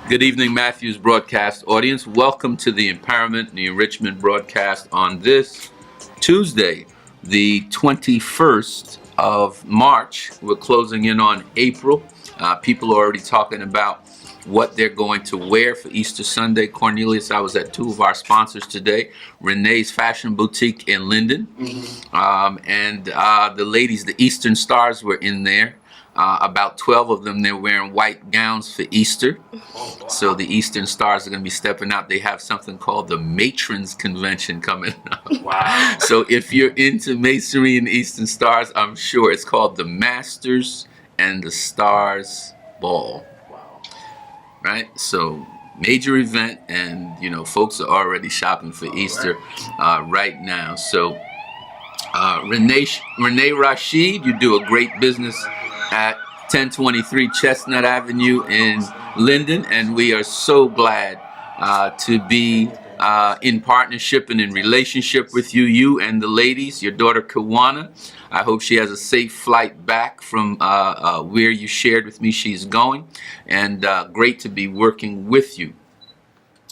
Good evening, Matthews broadcast audience. Welcome to the Empowerment and the Enrichment broadcast on this Tuesday, the 21st of March. We're closing in on April. People are already talking about what they're going to wear for Easter Sunday. Cornelius, I was at two of our sponsors today, Renee's Fashion Boutique in Linden. And the ladies, the Eastern Stars, were in there. About 12 of them, they're wearing white gowns for Easter. So the Eastern Stars are going to be stepping out. They have something called the Matrons Convention coming up. Wow. So if you're into masonry and Eastern Stars, I'm sure it's called the Masters and the Stars Ball. Wow. Right? So major event, and folks are already shopping for Easter right now. So Renee Rashid, you do a great business at 1023 Chestnut Avenue in Linden, and we are so glad to be in partnership and in relationship with you and the ladies, your daughter Kawana. I hope she has a safe flight back from where you shared with me she's going, and great to be working with you.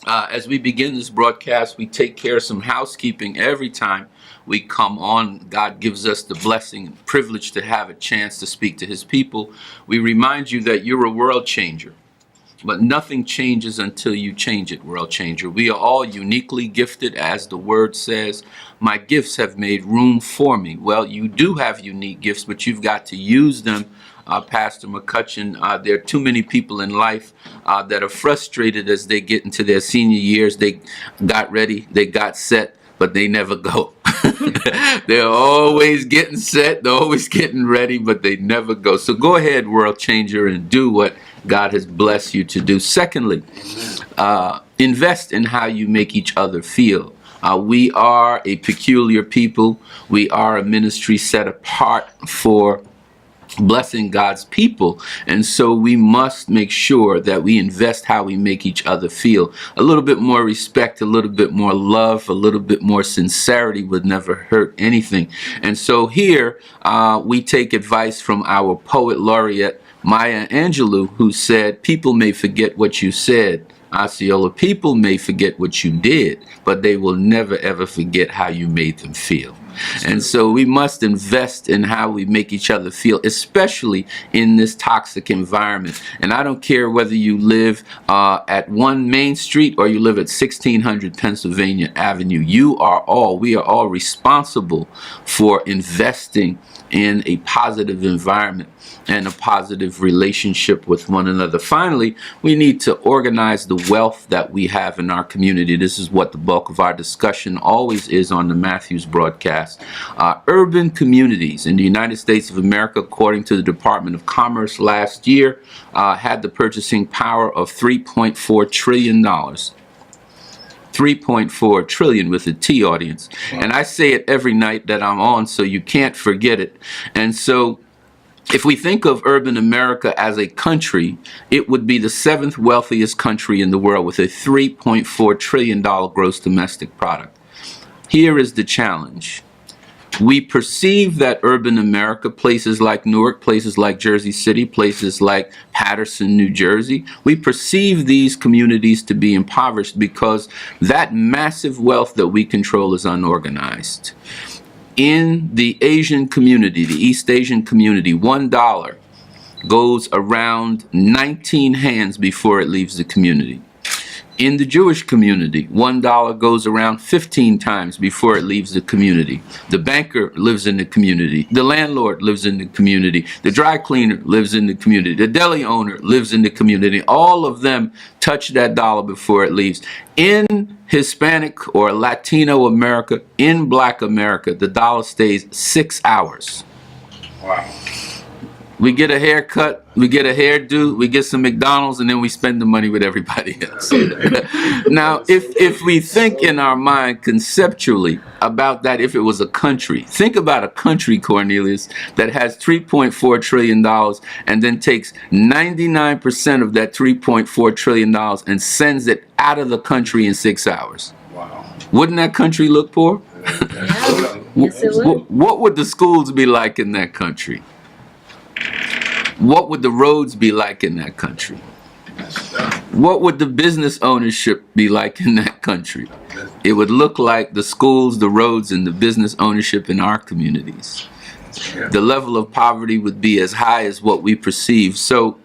As we begin this broadcast, we take care of some housekeeping every time we come on. God gives us the blessing and privilege to have a chance to speak to his people. We remind you that you're a world changer, but nothing changes until you change it, world changer. We are all uniquely gifted, as the word says. My gifts have made room for me. Well, you do have unique gifts, but you've got to use them. Pastor McCutcheon, there are too many people in life that are frustrated as they get into their senior years. They got ready, they got set, but they never go. They're always getting set, they're always getting ready, but they never go. So go ahead, world changer, and do what God has blessed you to do. Secondly, invest in how you make each other feel. We are a peculiar people. We are a ministry set apart for blessing God's people, and so we must make sure that we invest how we make each other feel. A little bit more respect, a little bit more love, a little bit more sincerity would never hurt anything. And so here we take advice from our poet laureate Maya Angelou, who said, people may forget what you said, Osceola, people may forget what you did, but they will never ever forget how you made them feel. And so we must invest in how we make each other feel, especially in this toxic environment. And I don't care whether you live at 1 Main Street or you live at 1600 Pennsylvania Avenue. We are all responsible for investing in a positive environment and a positive relationship with one another. Finally, we need to organize the wealth that we have in our community. This is what the bulk of our discussion always is on the Matthews broadcast. Urban communities in the United States of America, according to the Department of Commerce last year, had the purchasing power of $3.4 trillion. 3.4 trillion with a T, audience. Wow. And I say it every night that I'm on, so you can't forget it. And so if we think of urban America as a country, it would be the 7th wealthiest country in the world with a $3.4 trillion gross domestic product. Here is the challenge. We perceive that urban America, places like Newark, places like Jersey City, places like Paterson, New Jersey, we perceive these communities to be impoverished because that massive wealth that we control is unorganized. In the Asian community, the East Asian community, $1 goes around 19 hands before it leaves the community. In the Jewish community, $1 goes around 15 times before it leaves the community. The banker lives in the community. The landlord lives in the community. The dry cleaner lives in the community. The deli owner lives in the community. All of them touch that dollar before it leaves. In Hispanic or Latino America, in Black America, the dollar stays 6 hours. Wow. We get a haircut, we get a hairdo, we get some McDonald's, and then we spend the money with everybody else. Now, if we think in our mind conceptually about that, if it was a country, think about a country, Cornelius, that has $3.4 trillion and then takes 99% of that $3.4 trillion and sends it out of the country in 6 hours. Wow. Wouldn't that country look poor? Yeah. Yes, it would. What would the schools be like in that country? What would the roads be like in that country? what would the business ownership be like in that country? It would look like the schools, the roads, and the business ownership in our communities. The level of poverty would be as high as what we perceive. So,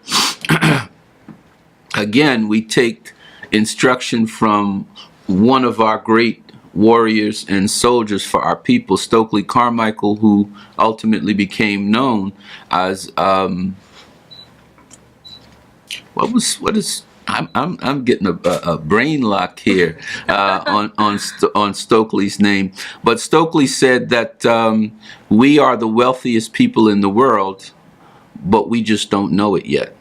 again, we take instruction from one of our great warriors and soldiers for our people, Stokely Carmichael, who ultimately became known as I'm getting a brain lock here on Stokely's name. But Stokely said that we are the wealthiest people in the world, but we just don't know it yet.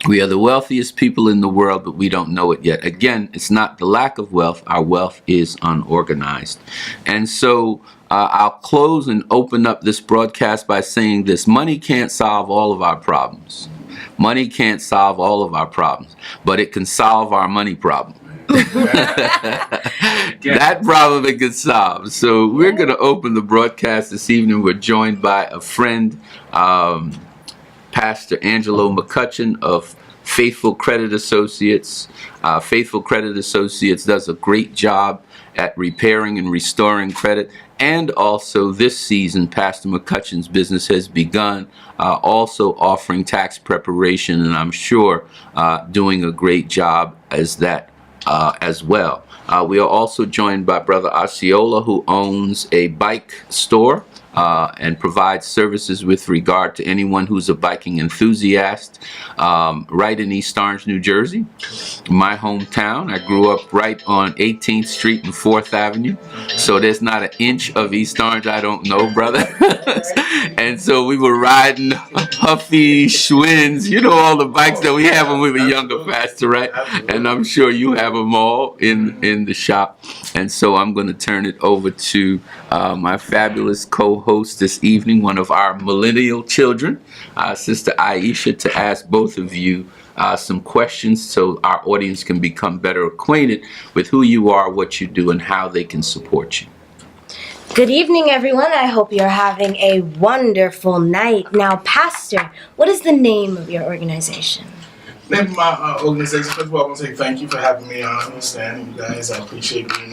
We are the wealthiest people in the world, but we don't know it yet. Again, it's not the lack of wealth. Our wealth is unorganized. And so I'll close and open up this broadcast by saying this. Money can't solve all of our problems. Money can't solve all of our problems, but it can solve our money problem. That problem it can solve. So we're going to open the broadcast this evening. We're joined by a friend, Pastor Angelo McCutcheon of Faithful Credit Associates. Faithful Credit Associates does a great job at repairing and restoring credit. And also this season, Pastor McCutcheon's business has begun also offering tax preparation, and I'm sure doing a great job as that as well. We are also joined by Brother Osceola, who owns a bike store and provides services with regard to anyone who's a biking enthusiast, right in East Orange, New Jersey, my hometown. I grew up right on 18th Street and 4th Avenue, so there's not an inch of East Orange I don't know, brother. And so we were riding Huffy, Schwinn's, you know, all the bikes that we have when we were younger, Pastor, right? And I'm sure you have them all in the shop. And so I'm going to turn it over to my fabulous co-host this evening, one of our millennial children, Sister Aisha, to ask both of you some questions so our audience can become better acquainted with who you are, what you do, and how they can support you. Good evening, everyone. I hope you're having a wonderful night. Now, Pastor, what is the name of your organization? Name of my organization. First of all, I want to say thank you for having me on. Understand you guys. I appreciate being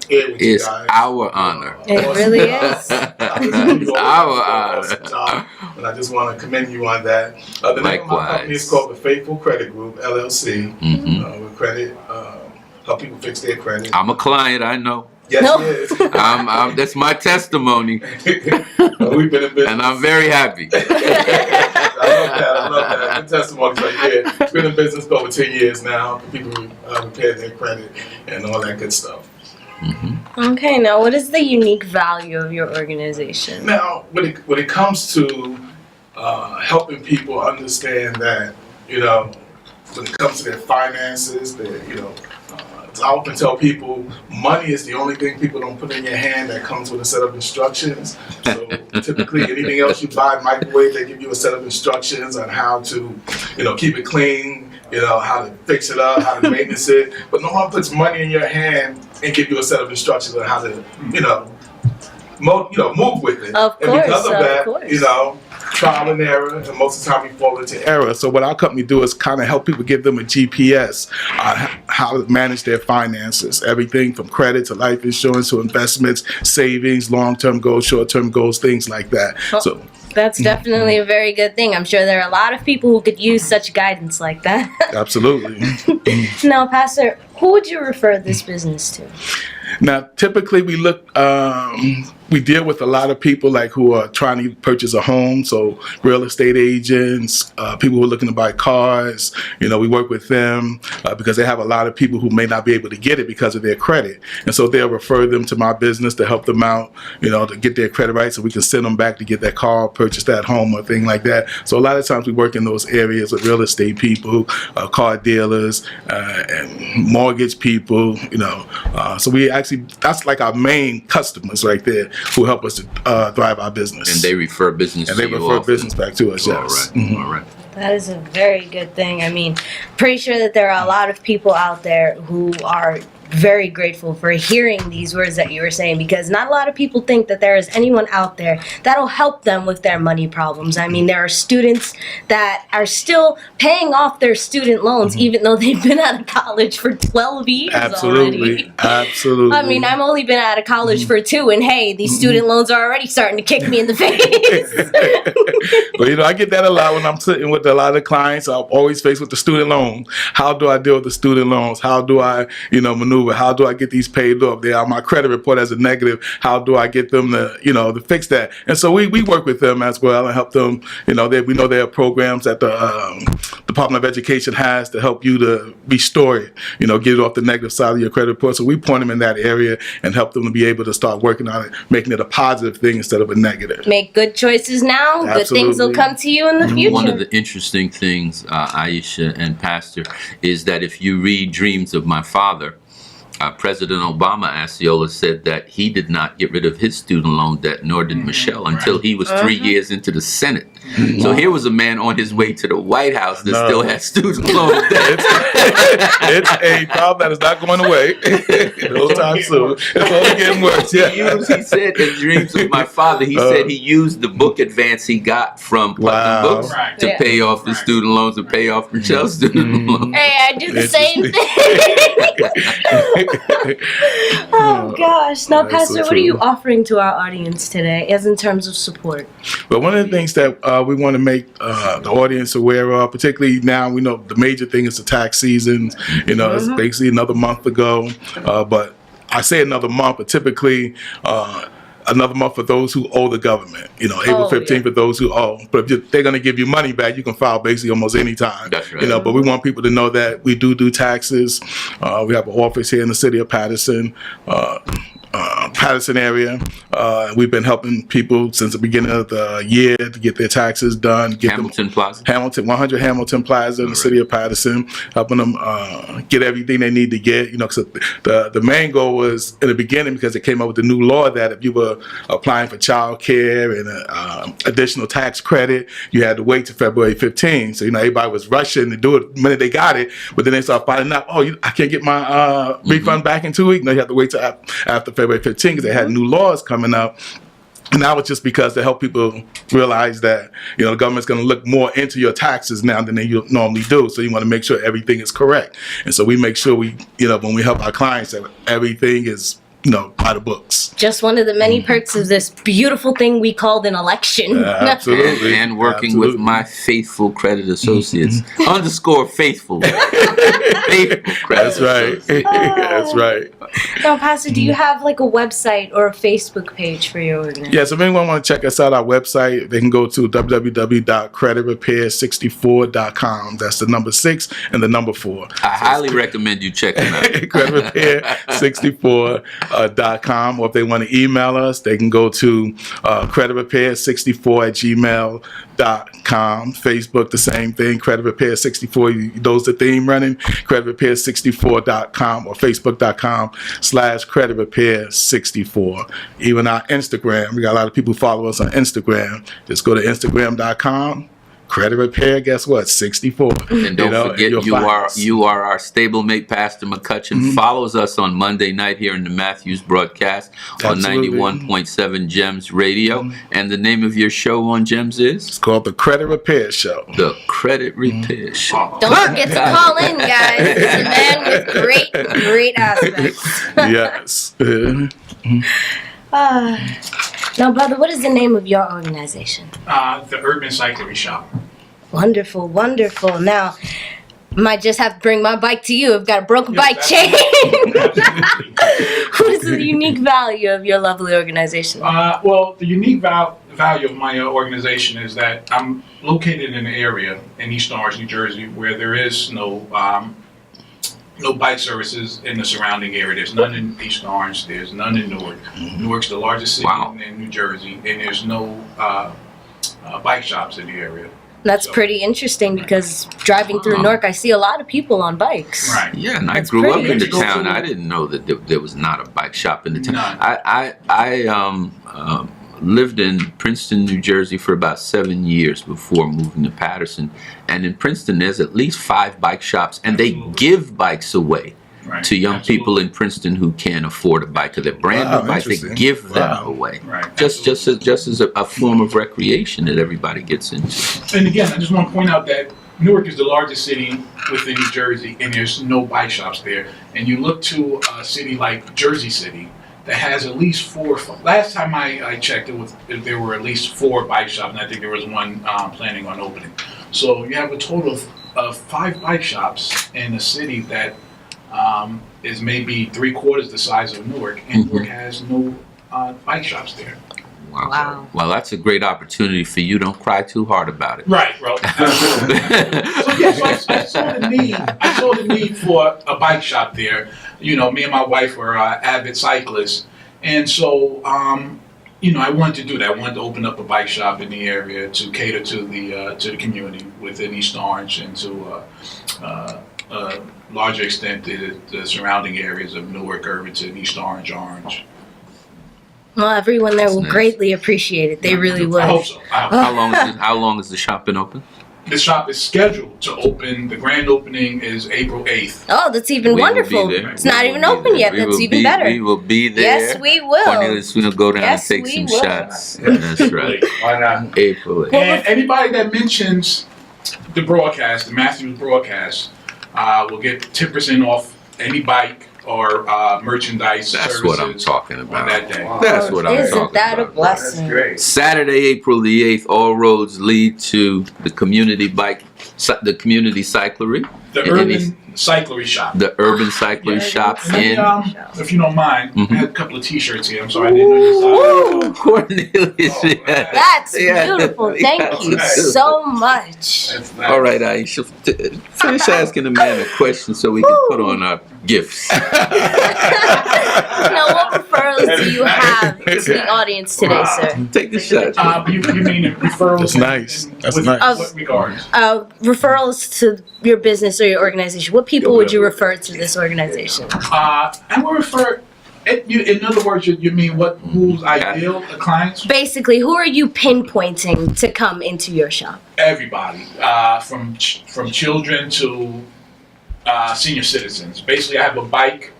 here with you It's guys. our honor. It really is. It's our honor. And I just want to commend you on that. The name of my company is called the Faithful Credit Group, LLC. With credit, help people fix their credit. I'm a client, I know. Yes, No. he is. That's my testimony, We've been in business. and I'm very happy. I love that. Good testimony right here. Been in business for over 10 years now. People repair their credit and all that good stuff. Okay, now what is the unique value of your organization? Now, when it comes to helping people understand that, you know, when it comes to their finances, I often tell people money is the only thing people don't put in your hand that comes with a set of instructions. So typically anything else you buy, microwave, they give you a set of instructions on how to, keep it clean, how to fix it up, how to maintenance it. But no one puts money in your hand and give you a set of instructions on how to, move with it. Of And course, because of that, course. trial and error, and most of the time we fall into error. So what our company do is kind of help people, give them a GPS on how to manage their finances. Everything from credit to life insurance to investments, savings, long-term goals, short-term goals, things like that. Well, So that's definitely a very good thing. I'm sure there are a lot of people who could use such guidance like that. absolutely. Now, Pastor, who would you refer this business to? Now, typically we we deal with a lot of people who are trying to purchase a home. So real estate agents, people who are looking to buy cars, we work with them because they have a lot of people who may not be able to get it because of their credit. And so they'll refer them to my business to help them out, to get their credit right so we can send them back to get that car, purchase that home or thing like that. So a lot of times we work in those areas with real estate people, car dealers, and mortgage people, so we actually, that's like our main customers right there who help us to drive our business. And they refer business And to they you refer often. business back to us, yes. All right, all right. That is a very good thing. I mean, pretty sure that there are a lot of people out there who are very grateful for hearing these words that you were saying, because not a lot of people think that there is anyone out there that'll help them with their money problems. I mean, there are students that are still paying off their student loans even though they've been out of college for 12 years already. Absolutely. I mean, I've only been out of college for 2, and hey, these student loans are already starting to kick me in the face. But I get that a lot when I'm sitting with a lot of clients. I'm always faced with the student loan. How do I deal with the student loans? How do I, maneuver? How do I get these paid off? They are my credit report as a negative. How do I get them to, to fix that? And so we work with them as well and help them. We know there are programs that the Department of Education has to help you to restore it. Get it off the negative side of your credit report. So we point them in that area and help them to be able to start working on it, making it a positive thing instead of a negative. Make good choices now. Absolutely. Good things will come to you in the future. One of the interesting things, Aisha and Pastor, is that if you read Dreams of My Father, President Obama Osceola said that he did not get rid of his student loan debt, nor did Michelle, until he was 3 years into the Senate. So here was a man on his way to the White House that still had student loan debt. It's a problem that is not going away. No time soon. It's only getting worse. Yeah. He said in Dreams of My Father, he said he used the book advance he got from Putnam Books to pay off his student loans and pay off Michelle's student loans. Hey, I do the same thing. Oh gosh. Now, Pastor, what are you offering to our audience today as in terms of support? But one of the things that we want to make the audience aware of, particularly now, we know the major thing is the tax season. It's basically another month ago. But I say another month, but typically another month for those who owe the government. April 15th for those who owe. But if they're going to give you money back, you can file basically almost any time. That's right. But we want people to know that we do taxes. We have an office here in the city of Patterson. Patterson area. We've been helping people since the beginning of the year to get their taxes done. Hamilton Plaza? 100 Hamilton Plaza in the city of Patterson, helping them get everything they need to get. Cause the main goal was in the beginning, because they came up with the new law that if you were applying for child care and additional tax credit, you had to wait till February 15th. So, everybody was rushing to do it the minute they got it, but then they started finding out, I can't get my refund back in 2 weeks. No, you have to wait till after February 15th because they had new laws coming up. And that was just because to help people realize that, the government's going to look more into your taxes now than they normally do. So you want to make sure everything is correct. And so we make sure when we help our clients, that everything is, by the books. Just one of the many perks of this beautiful thing we called an election. Absolutely. And working with my faithful credit associates. _ faithful. Faithful credit That's right. That's right. Now, Pastor, do you have like a website or a Facebook page for your organization? Yeah, so if anyone want to check us out, our website, they can go to www.creditrepair64.com. That's the number 6 and the number 4. I highly recommend you check them out. creditrepair64.com, or if they want to email us, they can go to creditrepair64@gmail.com. Facebook, the same thing, Credit Repair 64. Those the theme running, creditrepair64.com or facebook.com/Credit Repair 64. Even our Instagram, we got a lot of people who follow us on Instagram. Just go to instagram.com. Credit Repair, guess what? 64. And don't forget, you are our stablemate, Pastor McCutcheon. Follows us on Monday night here in the Matthews broadcast on 91.7 Gems Radio. And the name of your show on Gems is? It's called The Credit Repair Show. The Credit Repair Show. Don't forget to call in, guys. It's a man with great aspects. Yes. Now, brother, what is the name of your organization? The Urban Cyclery Shop. Wonderful, wonderful. Now, might just have to bring my bike to you. I've got a broken bike chain. What is the unique value of your lovely organization? Well, the unique value of my organization is that I'm located in an area in East Orange, New Jersey, where there is no bike services in the surrounding area. There's none in East Orange. There's none in Newark. Newark's the largest city in New Jersey, and there's no bike shops in the area. That's pretty interesting because driving through Newark, I see a lot of people on bikes. Right. Yeah, and I That's grew up pretty in the interesting. town. I didn't know that there was not a bike shop in the town. None. I lived in Princeton, New Jersey for about 7 years before moving to Patterson. And in Princeton, there's at least 5 bike shops, and they give bikes away. Right. to young Absolutely. people in Princeton who can't afford a bike or they're brand new Wow, bikes. They interesting. give them Wow. away. Right. Just as a form of recreation that everybody gets into. And again, I just want to point out that Newark is the largest city within New Jersey, and there's no bike shops there. And you look to a city like Jersey City that has at least four. Last time I checked, there were at least 4 bike shops, and I think there was one planning on opening. So you have a total of 5 bike shops in a city that is maybe 3/4 the size of Newark, and Newark has no bike shops there. Wow. Well, that's a great opportunity for you. Don't cry too hard about it. Right, bro. So yes, I saw the need. I saw the need for a bike shop there. You know, me and my wife were avid cyclists, and so I wanted to do that. I wanted to open up a bike shop in the area to cater to the community within East Orange and to a larger extent the surrounding areas of Newark, Irvington, East Orange, Orange. Well, everyone there will nice. greatly appreciate it. They really will. I hope so. How long has the shop been open? The shop is scheduled to open. The grand opening is April 8th. Oh, that's even We will wonderful. be there. It's We not will even be open there. yet. We That's will even be- better. We will be there. Yes, we will. Cornelius, we'll go down Yes, and take we some will. shots. That's right. Why not? April 8th. And anybody that mentions the broadcast, the Matthews broadcast, will get 10% off any bike or merchandise That's services what I'm talking on about. that day. Wow. That's what I'm Isn't talking that a about. blessing? That's great. Saturday, April the 8th, all roads lead to the community cyclery, The And Urban it's- Cyclery Shop. the urban cycling Yeah. shop And in. then, if you don't mind, Mhm. I had a couple of T-shirts here. I'm sorry, I didn't know you saw that. Ooh, Cornelius. Oh, yeah. That's Yeah. beautiful. Thank you Nice. so much. That's nice. All right, Aisha, finish asking the man a question so we can put on our gifts. Now, what referrals do you have to the audience today, sir? Take the shot. You mean referrals? That's nice. That's with nice. what regards? Referrals to your business or your organization. What people would you refer to this organization? And we refer. In other words, you mean who's ideal clients? Basically, who are you pinpointing to come into your shop? Everybody, from children to senior citizens. Basically, I have a bike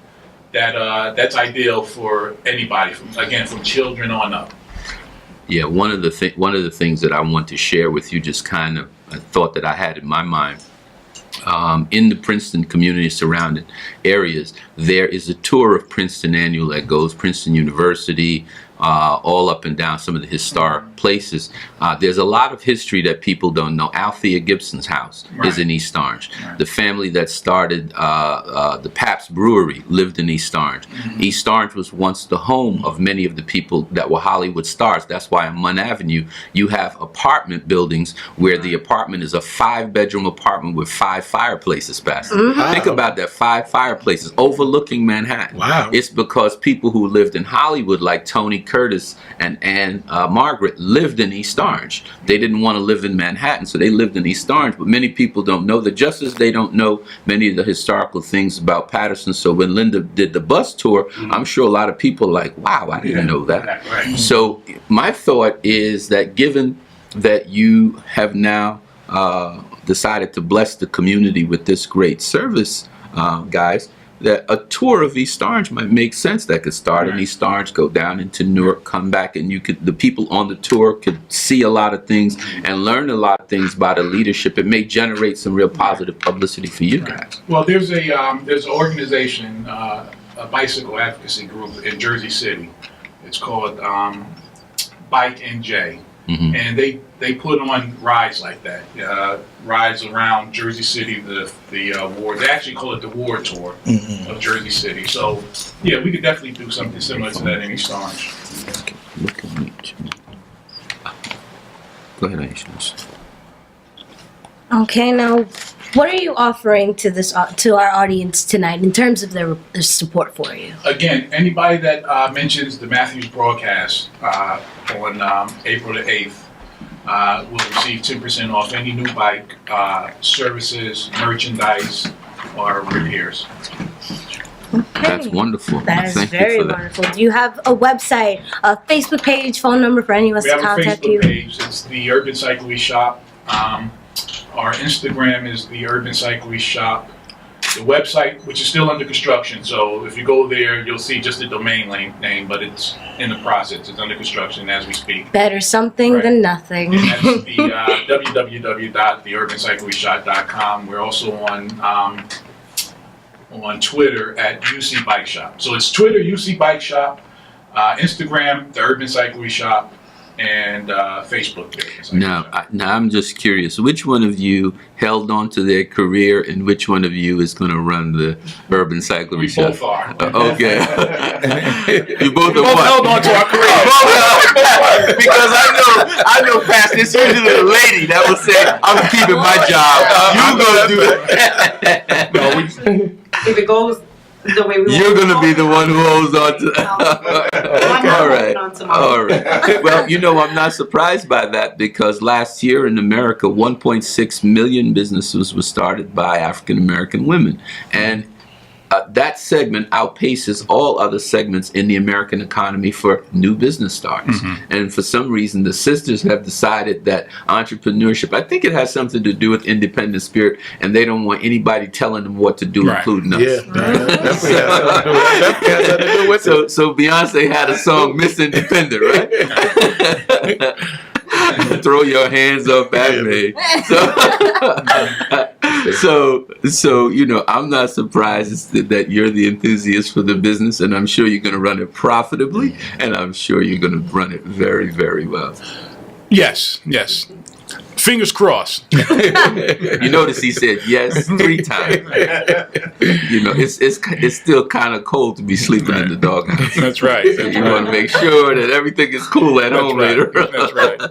that's ideal for anybody, from children on up. Yeah, one of the things that I want to share with you, just kind of a thought that I had in my mind. In the Princeton community surrounding areas, there is a tour of Princeton annual that goes Princeton University, all up and down some of the historic places. There's a lot of history that people don't know. Althea Gibson's house is in East Orange. Right. The family that started the Pabst Brewery lived in East Orange. East Orange was once the home of many of the people that were Hollywood stars. That's why on Munn Avenue you have apartment buildings where the apartment is a 5-bedroom apartment with 5 fireplaces, Pastor. Think about that, 5 fireplaces overlooking Manhattan. Wow. It's because people who lived in Hollywood, like Tony Curtis and Anne Margaret, lived in East Orange. They didn't want to live in Manhattan, so they lived in East Orange. But many people don't know that, just as they don't know many of the historical things about Patterson. So when Linda did the bus tour, I'm sure a lot of people are like, wow, I didn't know that. Right. So my thought is that given that you have now decided to bless the community with this great service, guys, that a tour of East Orange might make sense. That could start in East Orange, go down into Newark, come back, and the people on the tour could see a lot of things and learn a lot of things by the leadership. It may generate some real positive publicity for you guys. Well, there's an organization, a bicycle advocacy group in Jersey City. It's called Bike NJ. Mhm. And they put on rides like that, rides around Jersey City, the ward. They actually call it the Ward Tour of Jersey City. So, yeah, we could definitely do something similar to that in East Orange. Look at me. Go ahead, Aisha. Okay, now, what are you offering to our audience tonight in terms of their support for you? Again, anybody that mentions the Matthews broadcast on April the 8th will receive 10% off any new bike services, merchandise, or repairs. Okay. That's wonderful. That is Thank you very for that. wonderful. Do you have a website, a Facebook page, phone number for anyone We to have a contact Facebook you? page. It's the Urban Cyclery Shop. Our Instagram is the Urban Cyclery Shop. The website, which is still under construction, so if you go there, you'll see just the domain name, but it's in the process. It's under construction as we speak. Better something Right. than nothing. And that's the www.theurbancycleryshop.com. We're also on Twitter at UC Bike Shop. So it's Twitter, UC Bike Shop, Instagram, The Urban Cyclery Shop, and Facebook. The Urban Cyclery Shop. Now I'm just curious, which one of you held on to their career and which one of you is going to run the Urban Cyclery We Shop? both are. Okay. You both We are both what? held on to our career. Because I know, Pastor, it's usually the lady that will say, I'm keeping my job. You going to do that. If it goes the way we want You're it going to be the one who holds on to I'm not All right. holding on to mine. All right. Well, I'm not surprised by that because last year in America, 1.6 million businesses were started by African American women. And that segment outpaces all other segments in the American economy for new business starts. And for some reason, the sisters have decided that entrepreneurship, I think it has something to do with independent spirit, and they don't want anybody telling them what to do, Right. including us. Yeah, definitely has something to do with it. So Beyonce had a song, Miss Independent, right? Throw your hands up at me. So I'm not surprised that you're the enthusiast for the business, and I'm sure you're going to run it profitably, and I'm sure you're going to run it very, very well. Yes. Fingers crossed. You notice he said yes 3 times. It's still kind of cold to be sleeping in the doghouse. That's right. So you want to make sure that everything is cool at home later. That's right.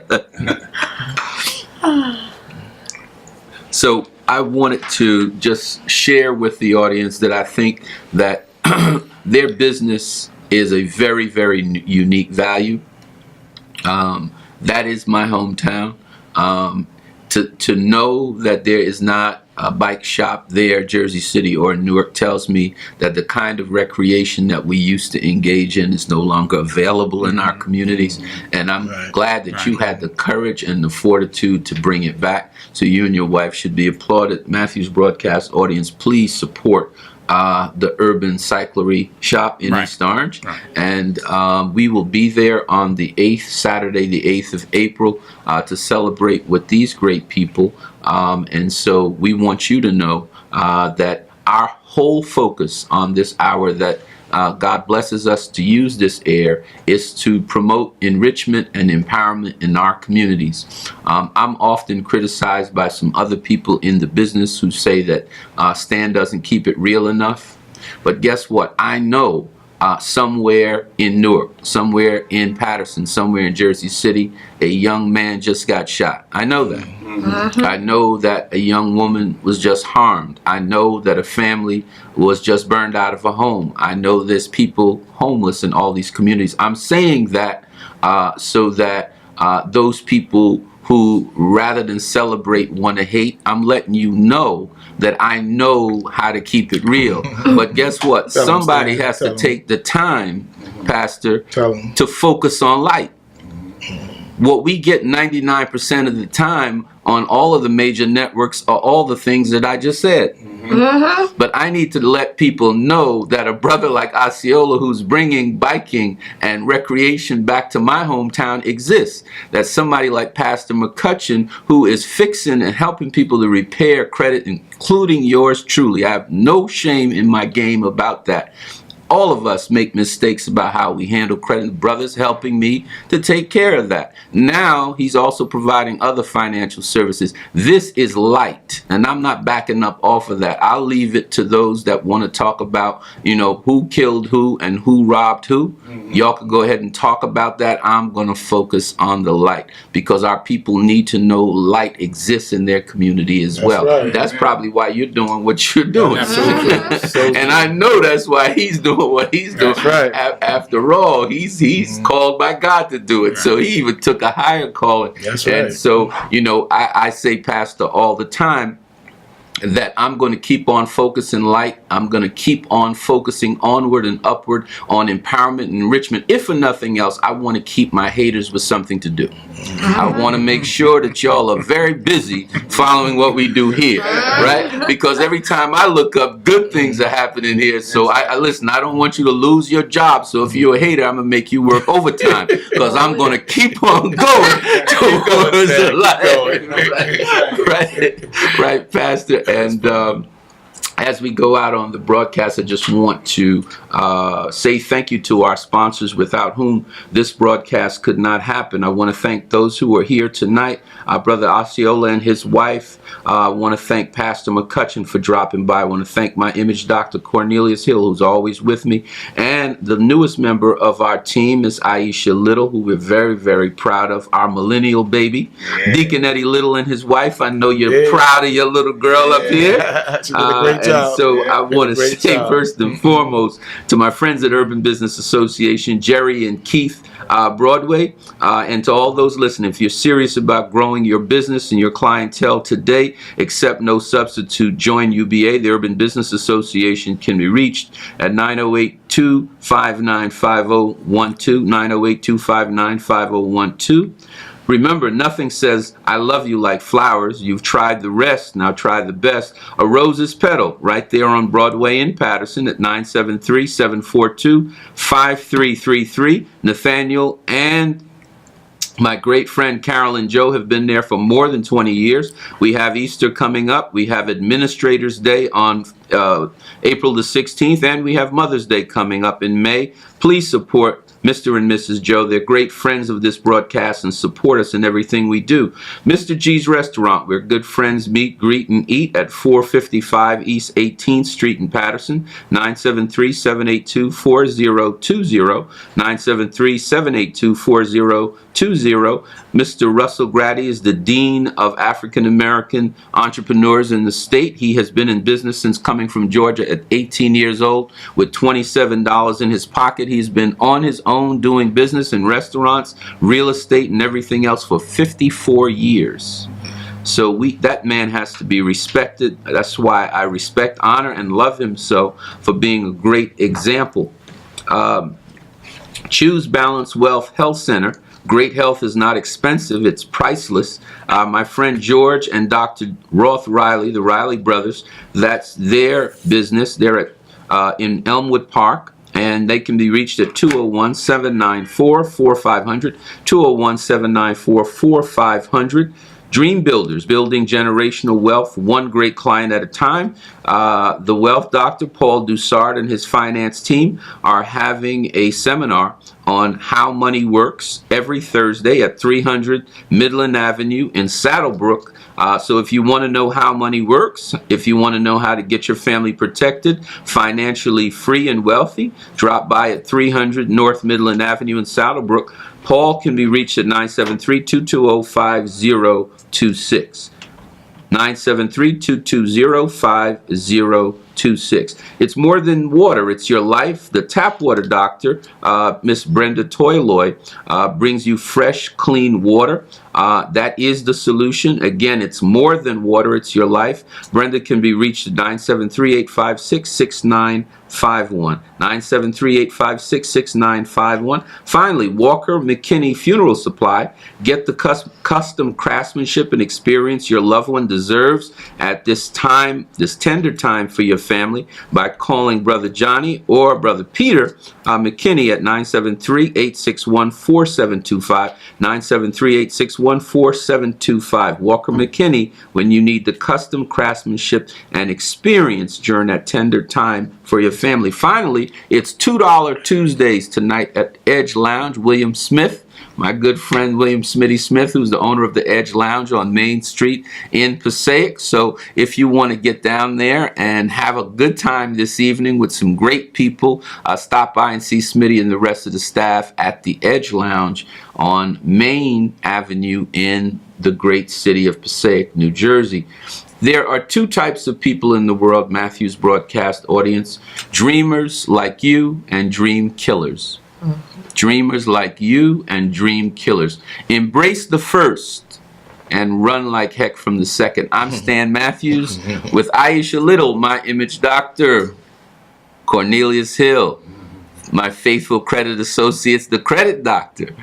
So I wanted to just share with the audience that I think that their business is a very, very unique value. That is my hometown. To know that there is not a bike shop there, Jersey City or Newark, tells me that the kind of recreation that we used to engage in is no longer available in our communities. And I'm glad that you had the courage and the fortitude to bring it back. So you and your wife should be applauded. Matthew's broadcast audience, please support the Urban Cyclery Shop in East Orange. And we will be there on the 8th, Saturday, the 8th of April, to celebrate with these great people. And so we want you to know that our whole focus on this hour that God blesses us to use this air is to promote enrichment and empowerment in our communities. I'm often criticized by some other people in the business who say that Stan doesn't keep it real enough. But guess what? I know somewhere in Newark, somewhere in Patterson, somewhere in Jersey City, a young man just got shot. I know that. I know that a young woman was just harmed. I know that a family was just burned out of a home. I know there's people homeless in all these communities. I'm saying that so that those people who, rather than celebrate, want to hate, I'm letting you know that I know how to keep it real. But guess what? Tell 'em, Somebody Stan. has Tell to 'em. take the time, Pastor, Tell 'em. to focus on light. What we get 99% of the time on all of the major networks are all the things that I just said. But I need to let people know that a brother like Osceola, who's bringing biking and recreation back to my hometown, exists. That somebody like Pastor McCutcheon, who is fixing and helping people to repair credit, including yours truly. I have no shame in my game about that. All of us make mistakes about how we handle credit. Brother's helping me to take care of that. Now he's also providing other financial services. This is light, and I'm not backing up off of that. I'll leave it to those that want to talk about, who killed who and who robbed who. Y'all can go ahead and talk about that. I'm going to focus on the light because our people need to know light exists in their community as well. right. That's probably why you're doing what you're doing. Absolutely. And I know that's why he's doing what he's doing. That's right. After all, he's called by God to do it. So he even took a higher calling. That's And right. so, I say, Pastor, all the time, that I'm going to keep on focusing light. I'm going to keep on focusing onward and upward on empowerment and enrichment. If for nothing else, I want to keep my haters with something to do. I want to make sure that y'all are very busy following what we do here, right? Because every time I look up, good things are happening here. So I listen, I don't want you to lose your job. So if you're a hater, I'm going to make you work overtime because I'm going to keep on going towards the light. Right, Pastor. And as we go out on the broadcast, I just want to say thank you to our sponsors without whom this broadcast could not happen. I want to thank those who are here tonight, Brother Osceola and his wife. I want to thank Pastor McCutcheon for dropping by. I want to thank my image doctor, Cornelius Hill, who's always with me. And the newest member of our team is Aisha Little, who we're very, very proud of, our millennial baby. Yeah. Deacon Eddie Little and his wife, I know you're proud of your little girl up here. She did a great job. And so I want to say first and foremost to my friends at Urban Business Association, Jerry and Keith Broadway, and to all those listening, if you're serious about growing your business and your clientele today, accept no substitute. Join UBA. The Urban Business Association can be reached at 908-259-5012, 908-259-5012. Remember, nothing says, I love you like flowers. You've tried the rest, now try the best. A Rose's Petal, right there on Broadway in Patterson at 973-742-5333. Nathaniel and my great friend Carol and Joe have been there for more than 20 years. We have Easter coming up. We have Administrators Day on April the 16th, and we have Mother's Day coming up in May. Please support Mr. and Mrs. Joe. They're great friends of this broadcast and support us in everything we do. Mr. G's Restaurant, where good friends meet, greet, and eat at 455 East 18th Street in Patterson, 973-782-4020, 973-782-4020. Mr. Russell Grady is the Dean of African American Entrepreneurs in the state. He has been in business since coming from Georgia at 18 years old with $27 in his pocket. He's been on his own doing business in restaurants, real estate, and everything else for 54 years. So that man has to be respected. That's why I respect, honor, and love him so for being a great example. Choose Balance Wealth Health Center. Great health is not expensive, it's priceless. My friend George and Dr. Roth Riley, the Riley brothers, that's their business. They're at, in Elmwood Park, and they can be reached at 201-794-4500, 201-794-4500. Dream Builders, building generational wealth, one great client at a time. The Wealth Doctor, Paul Dussard, and his finance team are having a seminar on how money works every Thursday at 300 Midland Avenue in Saddlebrook. So if you want to know how money works, if you want to know how to get your family protected, financially free and wealthy, drop by at 300 North Midland Avenue in Saddlebrook. Paul can be reached at 973-220-5026. 973-220-5026. It's more than water, it's your life. The Tap Water Doctor, Miss Brenda Toyloy, brings you fresh, clean water. That is the solution. Again, it's more than water, it's your life. Brenda can be reached at 973-856-6951. 973-856-6951. Finally, Walker McKinney Funeral Supply. Get the custom craftsmanship and experience your loved one deserves at this time, this tender time for your family, by calling Brother Johnny or Brother Peter McKinney at 973-861-4725, 973-861-4725. Walker McKinney, when you need the custom craftsmanship and experience during that tender time for your family. Finally, it's $2 Tuesdays tonight at Edge Lounge. William Smith, my good friend William Smitty Smith, who's the owner of the Edge Lounge on Main Street in Passaic. So if you want to get down there and have a good time this evening with some great people, stop by and see Smitty and the rest of the staff at the Edge Lounge on Main Avenue in the great city of Passaic, New Jersey. There are two types of people in the world, Matthew's broadcast audience: dreamers like you and dream killers. Dreamers like you and dream killers. Embrace the first and run like heck from the second. I'm Stan Matthews with Aisha Little, my image doctor, Cornelius Hill, my faithful credit associates, the credit doctor,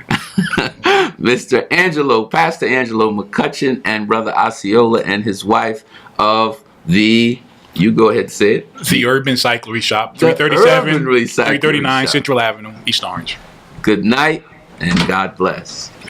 Pastor Angelo McCutcheon, and Brother Osceola and his wife of you go ahead and say it. The Urban Cyclery Shop, The 337, Urban Recyclery 339 Shop. Central Avenue, East Orange. Good night and God bless.